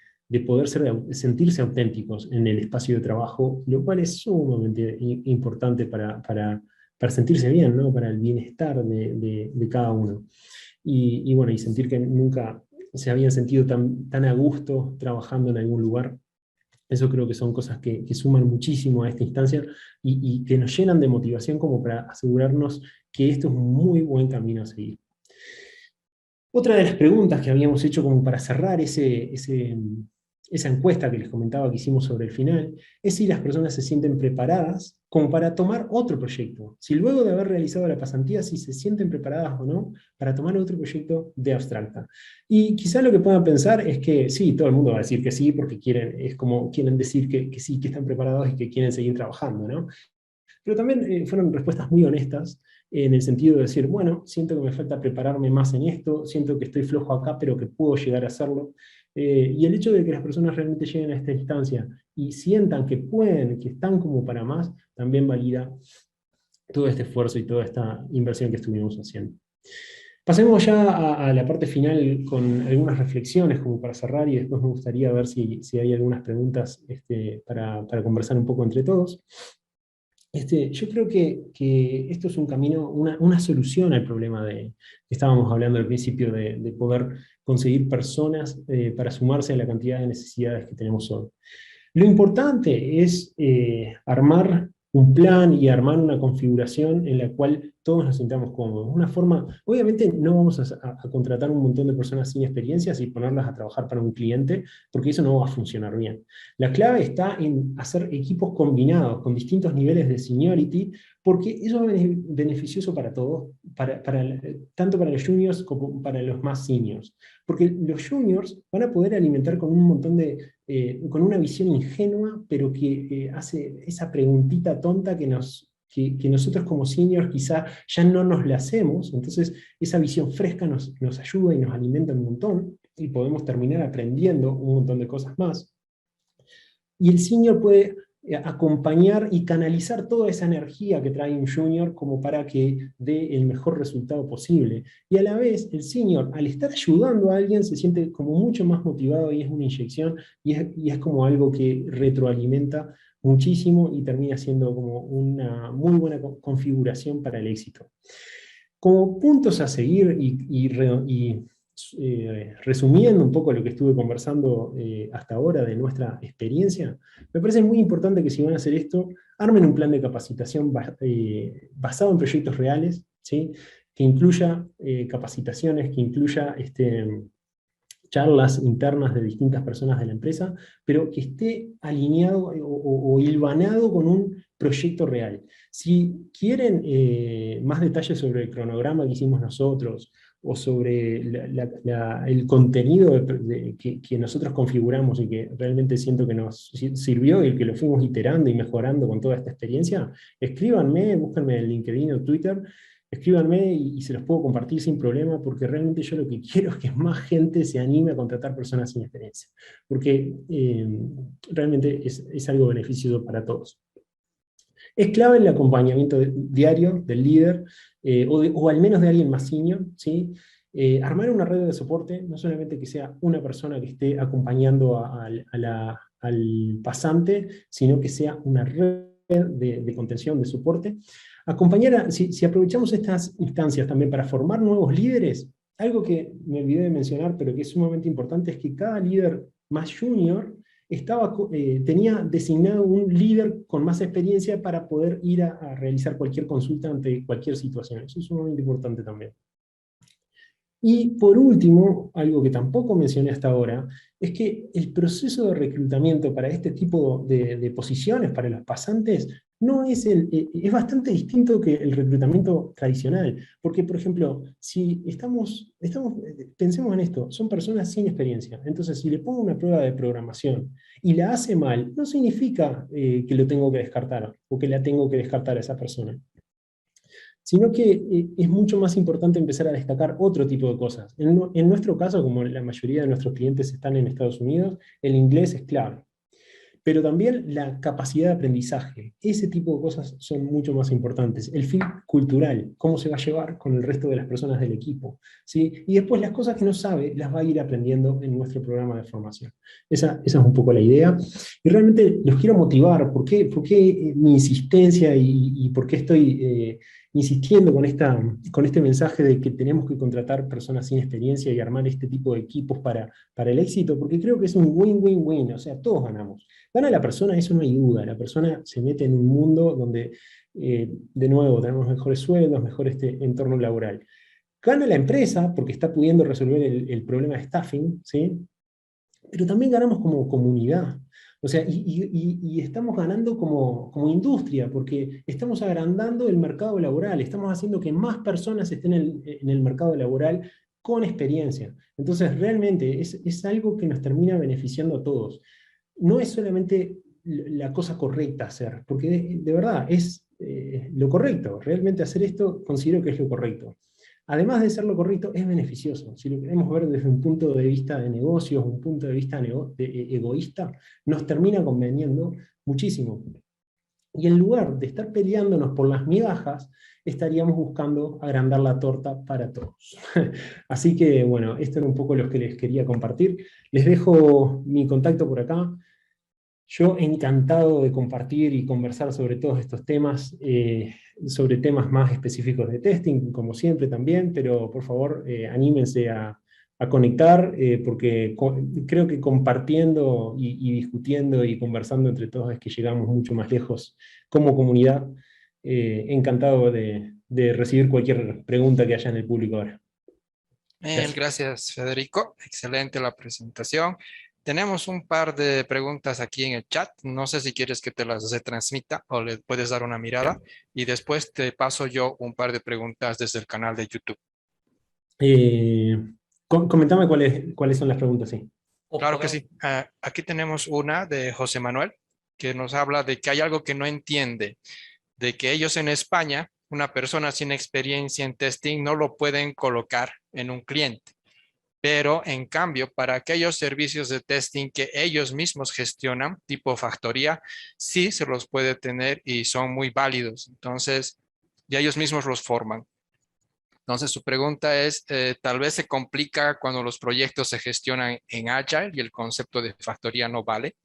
poder sentirse auténticos en el espacio de trabajo, lo cual es sumamente importante para sentirse bien, ¿no? Para el bienestar de cada uno. Y bueno, y sentir que nunca se habían sentido tan a gusto trabajando en algún lugar. Eso creo que son cosas que suman muchísimo a esta instancia y que nos llenan de motivación como para asegurarnos que esto es un muy buen camino a seguir. Otra de las preguntas que habíamos hecho como para cerrar esa encuesta que les comentaba que hicimos sobre el final, es si las personas se sienten preparadas como para tomar otro proyecto. Si luego de haber realizado la pasantía, si se sienten preparadas o no para tomar otro proyecto de Abstracta. Y quizá lo que puedan pensar es que sí, todo el mundo va a decir que sí, porque es como quieren decir que sí, que están preparados y que quieren seguir trabajando, ¿no? Pero también fueron respuestas muy honestas en el sentido de decir, bueno, siento que me falta prepararme más en esto, siento que estoy flojo acá, pero que puedo llegar a hacerlo. Y el hecho de que las personas realmente lleguen a esta instancia y sientan que pueden, que están como para más, también valida todo este esfuerzo y toda esta inversión que estuvimos haciendo. Pasemos ya a la parte final con algunas reflexiones como para cerrar y después me gustaría ver si hay algunas preguntas para conversar un poco entre todos. Yo creo que esto es un camino, una solución al problema que estábamos hablando al principio de poder conseguir personas para sumarse a la cantidad de necesidades que tenemos hoy. Lo importante es armar un plan y armar una configuración en la cual todos nos sintamos cómodos. Una forma, obviamente no vamos a contratar un montón de personas sin experiencias y ponerlas a trabajar para un cliente, porque eso no va a funcionar bien. La clave está en hacer equipos combinados con distintos niveles de seniority, porque eso es beneficioso para todos, tanto para los juniors como para los más seniors. Porque los juniors van a poder alimentar con un montón con una visión ingenua, pero que hace esa preguntita tonta que nosotros como seniors quizá ya no nos la hacemos, entonces esa visión fresca nos ayuda y nos alimenta un montón, y podemos terminar aprendiendo un montón de cosas más. Y el senior puede acompañar y canalizar toda esa energía que trae un junior como para que dé el mejor resultado posible. Y a la vez, el senior, al estar ayudando a alguien, se siente como mucho más motivado y es una inyección y es como algo que retroalimenta muchísimo y termina siendo como una muy buena configuración para el éxito. Como puntos a seguir resumiendo un poco lo que estuve conversando hasta ahora de nuestra experiencia, me parece muy importante que si van a hacer esto, armen un plan de capacitación basado en proyectos reales, ¿sí? Que incluya capacitaciones, que incluya charlas internas de distintas personas de la empresa, pero que esté alineado o hilvanado con un proyecto real. Si quieren más detalles sobre el cronograma que hicimos nosotros, o sobre el contenido que nosotros configuramos y que realmente siento que nos sirvió y que lo fuimos iterando y mejorando con toda esta experiencia, escríbanme, búsquenme en LinkedIn o Twitter, escríbanme y se los puedo compartir sin problema, porque realmente yo lo que quiero es que más gente se anime a contratar personas sin experiencia, porque realmente es algo beneficioso para todos. Es clave el acompañamiento diario del líder, o al menos de alguien más senior, ¿sí? Armar una red de soporte, no solamente que sea una persona que esté acompañando al pasante, sino que sea una red de contención, de soporte. Acompañar, si aprovechamos estas instancias también para formar nuevos líderes, algo que me olvidé de mencionar, pero que es sumamente importante, es que cada líder más junior tenía designado un líder con más experiencia para poder ir a realizar cualquier consulta ante cualquier situación. Eso es sumamente importante también. Y por último, algo que tampoco mencioné hasta ahora, es que el proceso de reclutamiento para este tipo de posiciones, para los pasantes, no es es bastante distinto que el reclutamiento tradicional. Porque, por ejemplo, si pensemos en esto, son personas sin experiencia. Entonces, si le pongo una prueba de programación y la hace mal, no significa que lo tengo que descartar o que la tengo que descartar a esa persona, sino que es mucho más importante empezar a destacar otro tipo de cosas. En nuestro caso, como la mayoría de nuestros clientes están en Estados Unidos, el inglés es clave. Pero también la capacidad de aprendizaje, ese tipo de cosas son mucho más importantes. El fit cultural, cómo se va a llevar con el resto de las personas del equipo, ¿sí? Y después las cosas que no sabe, las va a ir aprendiendo en nuestro programa de formación. Esa es un poco la idea. Y realmente los quiero motivar. ¿Por qué mi insistencia y por qué estoy insistiendo con este mensaje de que tenemos que contratar personas sin experiencia y armar este tipo de equipos para el éxito? Porque creo que es un win-win-win, o sea, todos ganamos. Gana la persona, eso no hay duda, la persona se mete en un mundo donde, de nuevo, tenemos mejores sueldos, mejor entorno laboral. Gana la empresa porque está pudiendo resolver el problema de staffing, ¿sí? Pero también ganamos como comunidad. O sea, y estamos ganando como industria, porque estamos agrandando el mercado laboral, estamos haciendo que más personas estén en el mercado laboral con experiencia. Entonces, realmente es algo que nos termina beneficiando a todos. No es solamente la cosa correcta hacer, porque de verdad es lo correcto. Realmente hacer esto considero que es lo correcto. Además de ser lo correcto, es beneficioso. Si lo queremos ver desde un punto de vista de negocios, un punto de vista egoísta, nos termina conveniendo muchísimo. Y en lugar de estar peleándonos por las migajas, estaríamos buscando agrandar la torta para todos. Así que, bueno, esto era un poco lo que les quería compartir. Les dejo mi contacto por acá. Yo encantado de compartir y conversar sobre todos estos temas, sobre temas más específicos de testing, como siempre también, pero por favor anímense a conectar, porque creo que compartiendo y discutiendo y conversando entre todos es que llegamos mucho más lejos como comunidad. Encantado de recibir cualquier pregunta que haya en el público ahora. Gracias, Federico. Excelente la presentación. Tenemos un par de preguntas aquí en el chat. No sé si quieres que te las transmita o le puedes dar una mirada. Y después te paso yo un par de preguntas desde el canal de YouTube. Comentame cuáles son las preguntas, sí. Claro que sí. Aquí tenemos una de José Manuel, que nos habla de que hay algo que no entiende, de que ellos en España, una persona sin experiencia en testing, no lo pueden colocar en un cliente. pero en cambio, para aquellos servicios de testing que ellos mismos gestionan, tipo factoría, sí se los puede tener y son muy válidos. Entonces, ya ellos mismos los forman. Entonces, su pregunta es, tal vez se complica cuando los proyectos se gestionan en Agile y el concepto de factoría no vale.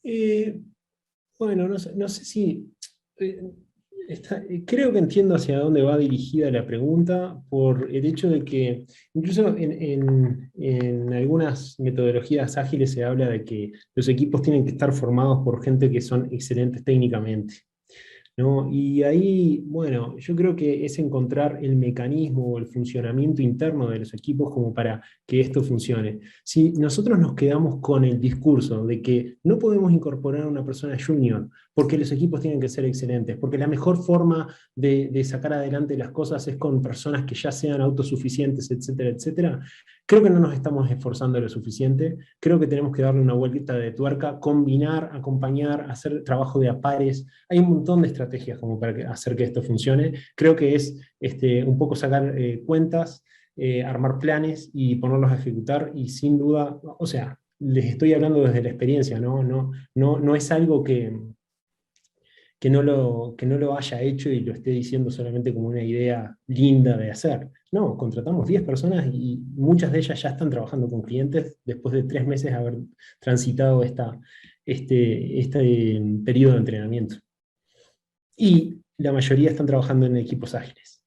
Eh, bueno, no sé si... eh, creo que entiendo hacia dónde va dirigida la pregunta por el hecho de que incluso en algunas metodologías ágiles se habla de que los equipos tienen que estar formados por gente que son excelentes técnicamente, ¿no? Y ahí, bueno, yo creo que es encontrar el mecanismo o el funcionamiento interno de los equipos como para que esto funcione. Si nosotros nos quedamos con el discurso de que no podemos incorporar a una persona junior porque los equipos tienen que ser excelentes, porque la mejor forma de sacar adelante las cosas es con personas que ya sean autosuficientes, etcétera, etcétera, creo que no nos estamos esforzando lo suficiente. Creo que tenemos que darle una vuelta de tuerca, combinar, acompañar, hacer trabajo de a pares. Hay un montón de estrategias como para hacer que esto funcione. Creo que es un poco sacar cuentas, armar planes y ponerlos a ejecutar, y sin duda, o sea, les estoy hablando desde la experiencia, no es algo que no lo haya hecho y lo esté diciendo solamente como una idea linda de hacer. No, contratamos 10 personas y muchas de ellas ya están trabajando con clientes después de 3 meses de haber transitado este periodo de entrenamiento. Y la mayoría están trabajando en equipos ágiles.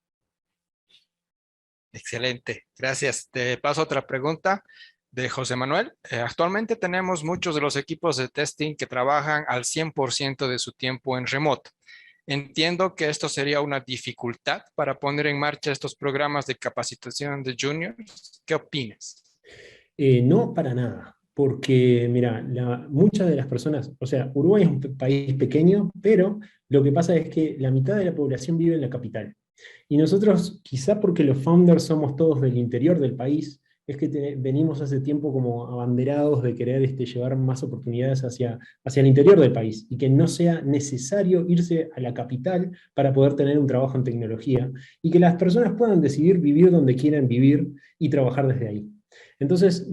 Excelente, gracias. Te paso otra pregunta de José Manuel. Actualmente tenemos muchos de los equipos de testing que trabajan al 100% de su tiempo en remoto. Entiendo que esto sería una dificultad para poner en marcha estos programas de capacitación de juniors. ¿Qué opinas? No, para nada, porque mira, muchas de las personas, o sea, Uruguay es un país pequeño, pero lo que pasa es que la mitad de la población vive en la capital. Y nosotros, quizá porque los founders somos todos del interior del país, es que venimos hace tiempo como abanderados de querer llevar más oportunidades hacia el interior del país y que no sea necesario irse a la capital para poder tener un trabajo en tecnología y que las personas puedan decidir vivir donde quieran vivir y trabajar desde ahí. Entonces,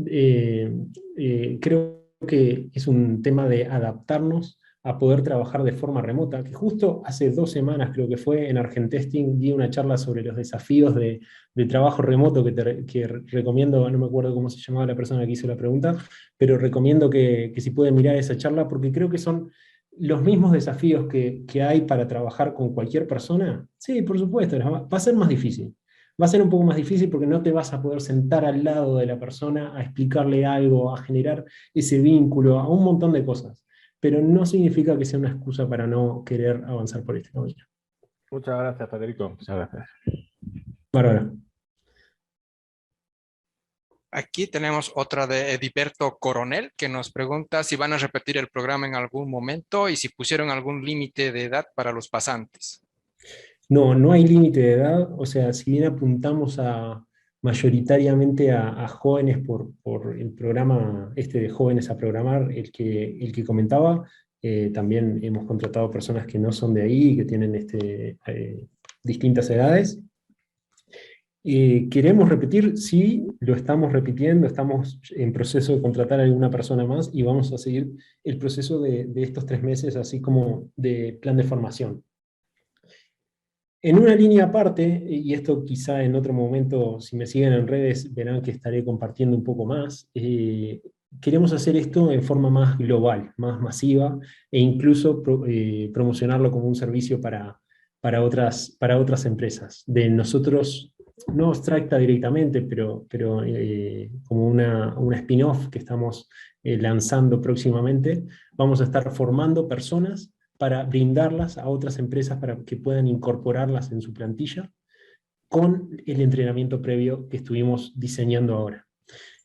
creo que es un tema de adaptarnos a poder trabajar de forma remota, que justo hace 2 semanas, creo que fue, en Argentesting di una charla sobre los desafíos de trabajo remoto que recomiendo, no me acuerdo cómo se llamaba la persona que hizo la pregunta, pero recomiendo que si pueden mirar esa charla, porque creo que son los mismos desafíos que hay para trabajar con cualquier persona. Sí, por supuesto, va a ser más difícil. Va a ser un poco más difícil porque no te vas a poder sentar al lado de la persona a explicarle algo, a generar ese vínculo, a un montón de cosas, pero no significa que sea una excusa para no querer avanzar por este camino. Muchas gracias, Federico. Muchas gracias. Bárbara. Aquí tenemos otra de Ediberto Coronel, que nos pregunta si van a repetir el programa en algún momento y si pusieron algún límite de edad para los pasantes. No hay límite de edad, o sea, si bien apuntamos mayoritariamente a jóvenes por el programa de jóvenes a programar, el que comentaba, también hemos contratado personas que no son de ahí, que tienen distintas edades. ¿Queremos repetir? Sí, lo estamos repitiendo, estamos en proceso de contratar a alguna persona más y vamos a seguir el proceso de estos 3 meses, así como de plan de formación. En una línea aparte, y esto quizá en otro momento, si me siguen en redes, verán que estaré compartiendo un poco más, queremos hacer esto en forma más global, más masiva, e incluso promocionarlo como un servicio para otras empresas. De nosotros, no Stracta directamente, pero como una spin-off que estamos lanzando próximamente, vamos a estar formando personas para brindarlas a otras empresas para que puedan incorporarlas en su plantilla con el entrenamiento previo que estuvimos diseñando ahora.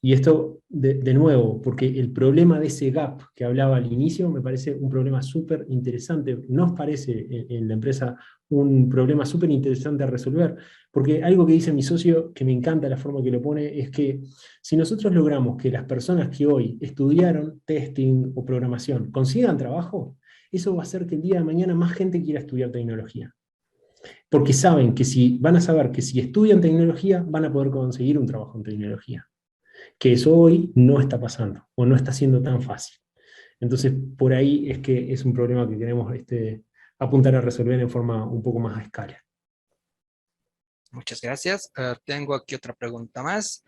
Y esto, de nuevo, porque el problema de ese gap que hablaba al inicio me parece un problema súper interesante. ¿Nos parece en la empresa un problema súper interesante a resolver? Porque algo que dice mi socio, que me encanta la forma que lo pone, es que si nosotros logramos que las personas que hoy estudiaron testing o programación consigan trabajo, eso va a hacer que el día de mañana más gente quiera estudiar tecnología. porque saben que si, van a saber que si estudian tecnología, van a poder conseguir un trabajo en tecnología, que eso hoy no está pasando, o no está siendo tan fácil. Entonces, por ahí es que es un problema que queremos apuntar a resolver en forma un poco más a escala. Muchas gracias. Tengo aquí otra pregunta más.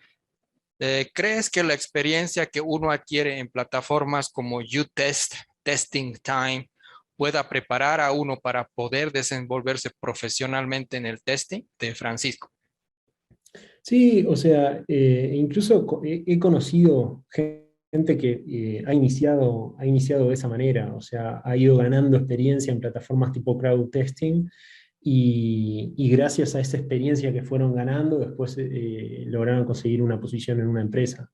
¿Crees que la experiencia que uno adquiere en plataformas como UTest, Testing Time, pueda preparar a uno para poder desenvolverse profesionalmente en el testing? De Francisco. Sí, o sea, incluso he conocido gente que ha iniciado de esa manera, o sea, ha ido ganando experiencia en plataformas tipo crowd testing y gracias a esa experiencia que fueron ganando, después lograron conseguir una posición en una empresa.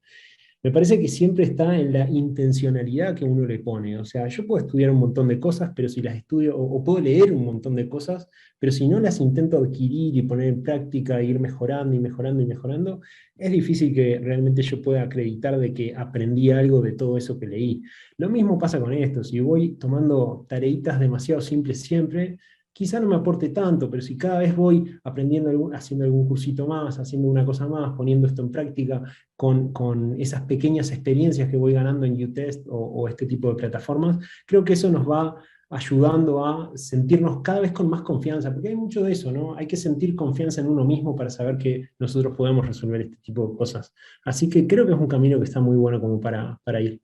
Me parece que siempre está en la intencionalidad que uno le pone. O sea, yo puedo estudiar un montón de cosas, pero si las estudio, o puedo leer un montón de cosas, pero si no las intento adquirir y poner en práctica, e ir mejorando y mejorando y mejorando, es difícil que realmente yo pueda acreditar de que aprendí algo de todo eso que leí. Lo mismo pasa con esto. Si voy tomando tareitas demasiado simples siempre, quizá no me aporte tanto, pero si cada vez voy aprendiendo, haciendo algún cursito más, haciendo una cosa más, poniendo esto en práctica, con esas pequeñas experiencias que voy ganando en UTest o este tipo de plataformas, creo que eso nos va ayudando a sentirnos cada vez con más confianza, porque hay mucho de eso, ¿no? Hay que sentir confianza en uno mismo para saber que nosotros podemos resolver este tipo de cosas. Así que creo que es un camino que está muy bueno como para ir.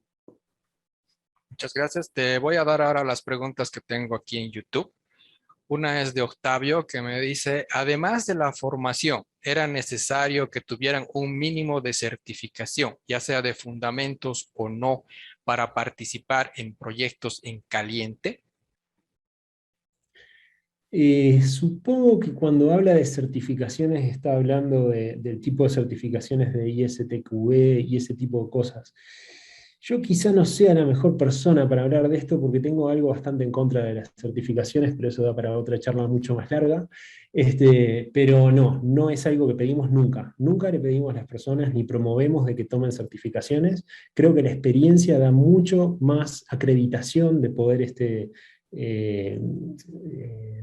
Muchas gracias. Te voy a dar ahora las preguntas que tengo aquí en YouTube. Una es de Octavio que me dice, además de la formación, ¿era necesario que tuvieran un mínimo de certificación, ya sea de fundamentos o no, para participar en proyectos en caliente? Supongo que cuando habla de certificaciones está hablando del tipo de certificaciones de ISTQB y ese tipo de cosas. Yo quizá no sea la mejor persona para hablar de esto porque tengo algo bastante en contra de las certificaciones, pero eso da para otra charla mucho más larga. Pero no, no es algo que pedimos nunca. Nunca le pedimos a las personas ni promovemos de que tomen certificaciones. Creo que la experiencia da mucho más acreditación de poder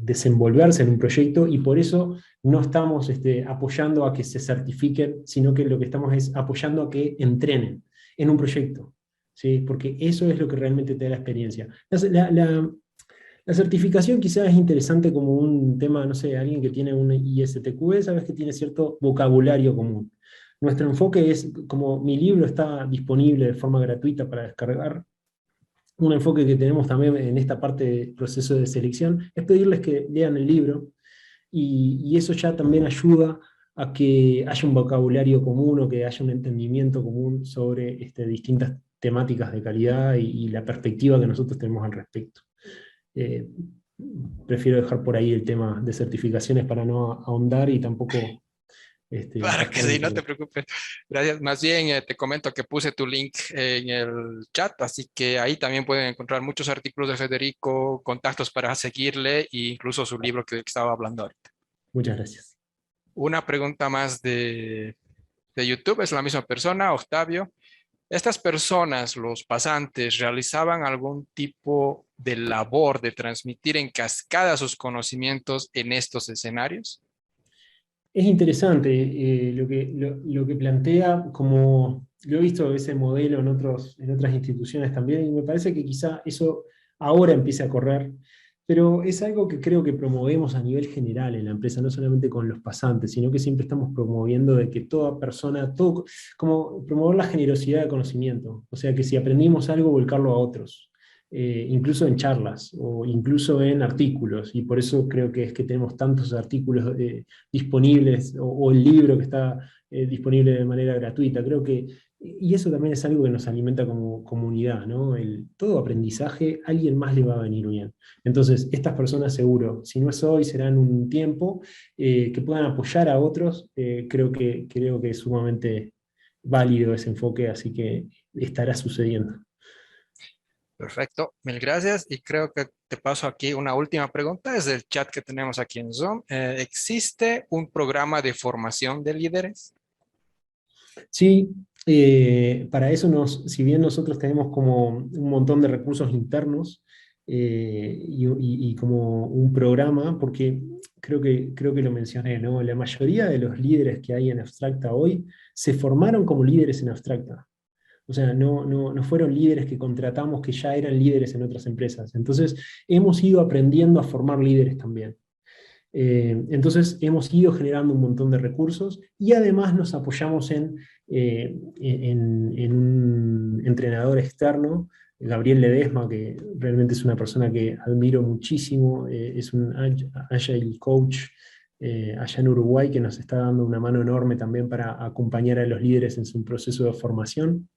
desenvolverse en un proyecto y por eso no estamos apoyando a que se certifiquen, sino que lo que estamos es apoyando a que entrenen en un proyecto, ¿sí? Porque eso es lo que realmente te da la experiencia. La certificación quizás es interesante como un tema, no sé, alguien que tiene un ISTQB, sabes que tiene cierto vocabulario común. Nuestro enfoque es, como mi libro está disponible de forma gratuita para descargar, un enfoque que tenemos también en esta parte del proceso de selección es pedirles que lean el libro y eso ya también ayuda a que haya un vocabulario común o que haya un entendimiento común sobre distintas temáticas de calidad y la perspectiva que nosotros tenemos al respecto. Eh, Prefiero dejar por ahí el tema de certificaciones para no ahondar y tampoco Claro que gastar sí, no mucho te tiempo. preocupes. Gracias. Más bien, te comento que puse tu link en el chat, así que ahí también pueden encontrar muchos artículos de Federico, contactos para seguirle e incluso su libro que estaba hablando ahorita. Muchas gracias. Una pregunta más de YouTube, es la misma persona, Octavio. ¿Estas personas, los pasantes, realizaban algún tipo de labor de transmitir en cascada sus conocimientos en estos escenarios? Es interesante lo que plantea, como lo he visto ese modelo en otras instituciones también, y me parece que quizá eso ahora empiece a correr, pero es algo que creo que promovemos a nivel general en la empresa, no solamente con los pasantes, sino que siempre estamos promoviendo de que toda persona, todo, como promover la generosidad de conocimiento, o sea que si aprendimos algo, volcarlo a otros. Incluso en charlas o incluso en artículos, y por eso creo que es que tenemos tantos artículos disponibles o el libro que está disponible de manera gratuita. Creo que, y eso también es algo que nos alimenta como comunidad, ¿no? Todo aprendizaje, a alguien más le va a venir bien. Entonces, estas personas seguro, si no es hoy, será en un tiempo, que puedan apoyar a otros, creo que es sumamente válido ese enfoque, así que estará sucediendo. Perfecto, mil gracias. Y creo que te paso aquí una última pregunta desde el chat que tenemos aquí en Zoom. ¿Existe un programa de formación de líderes? Sí, para eso si bien nosotros tenemos como un montón de recursos internos, y como un programa, porque creo que lo mencioné, ¿no? La mayoría de los líderes que hay en Abstracta hoy se formaron como líderes en Abstracta. O sea, no fueron líderes que contratamos que ya eran líderes en otras empresas. Entonces, hemos ido aprendiendo a formar líderes también. Entonces hemos ido generando un montón de recursos y además nos apoyamos en un entrenador externo, Gabriel Ledesma, que realmente es una persona que admiro muchísimo, es un Agile Coach allá en Uruguay que nos está dando una mano enorme también para acompañar a los líderes en su proceso de formación.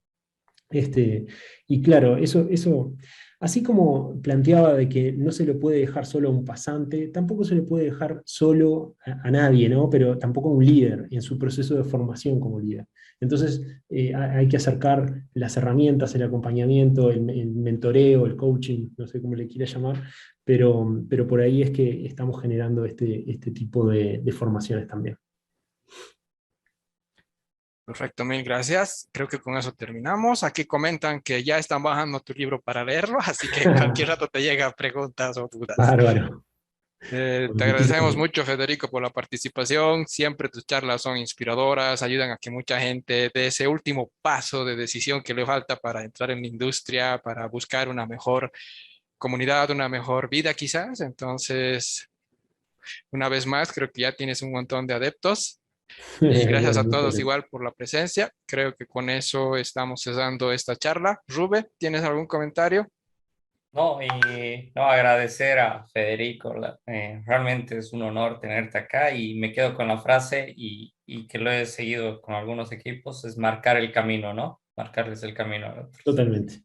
Y claro, eso, así como planteaba de que no se le puede dejar solo a un pasante, tampoco se le puede dejar solo a nadie, ¿no? Pero tampoco a un líder en su proceso de formación como líder. Entonces, hay que acercar las herramientas, el acompañamiento, el mentoreo, el coaching, no sé cómo le quiera llamar, pero por ahí es que estamos generando este tipo de formaciones también. Perfecto, mil gracias. Creo que con eso terminamos. Aquí comentan que ya están bajando tu libro para leerlo, así que cualquier rato te llegan preguntas o dudas. Bárbaro. Te Bueno, muchísimas agradecemos gracias. mucho, Federico, por la participación. Siempre tus charlas son inspiradoras, ayudan a que mucha gente dé ese último paso de decisión que le falta para entrar en la industria, para buscar una mejor comunidad, una mejor vida quizás. Entonces, una vez más, creo que ya tienes un montón de adeptos. Y gracias Bueno, a muchas todos gracias. igual por la presencia. Creo que con eso estamos cesando esta charla. Rube, ¿tienes algún comentario? No, y no, agradecer a Federico, realmente es un honor tenerte acá y me quedo con la frase y que lo he seguido con algunos equipos, es marcar el camino, ¿no? Marcarles el camino a otros. Totalmente.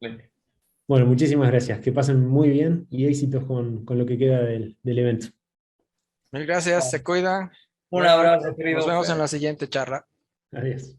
Bueno, muchísimas gracias. Que pasen muy bien y éxitos con lo que queda del evento. Mil gracias, se cuidan. Un Bueno, abrazo, nos querido vemos en Fede. la siguiente charla. Adiós.